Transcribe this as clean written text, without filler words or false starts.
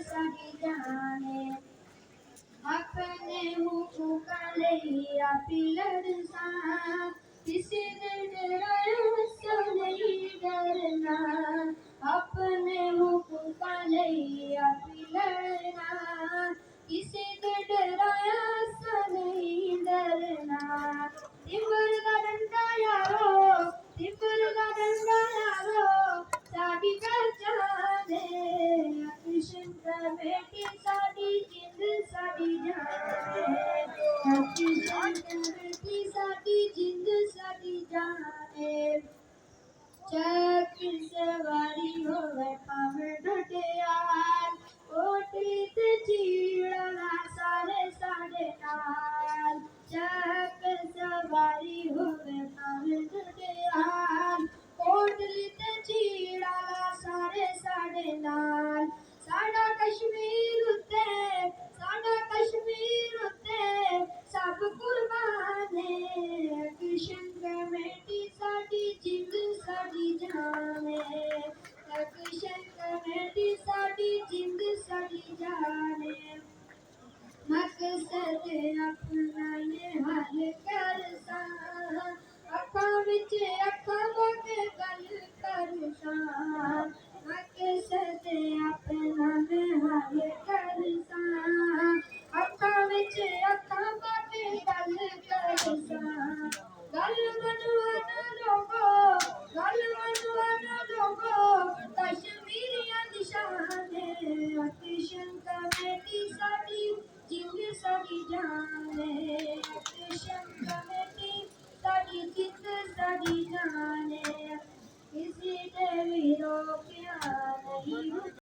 साडी जाने अपने मुँह काले आपी लड़सा किसी ने डराया सो नहीं डरना अपने मुँह काले आपी लड़ना किसी ने डराया सो नहीं डरना तिम्बर का डंडा यारो तिम्बर का डंडा यारो साडी पहचाने कृष्ण का बेटी साडी जिंद साडी जाने कृष्ण का बेटी साडी जिंद साडी जाने चक सवारी होवे पावे ढोटियार ओटली ते चीड़ा सारे साढ़े नाल चक सवारी होवे पावे ढोटियार ओटली ते चीड़ा सारे साढ़े नाल साडा कश्मीर उत्ते सब कुर्बाने कृष्ण कमेटी साडी जिंद साडी जाने कृष्ण कमेटी साडी जिंद साडी जाने मकसद अपना ये हल कर सा अखा विच अखा लग गल कर सा मकसद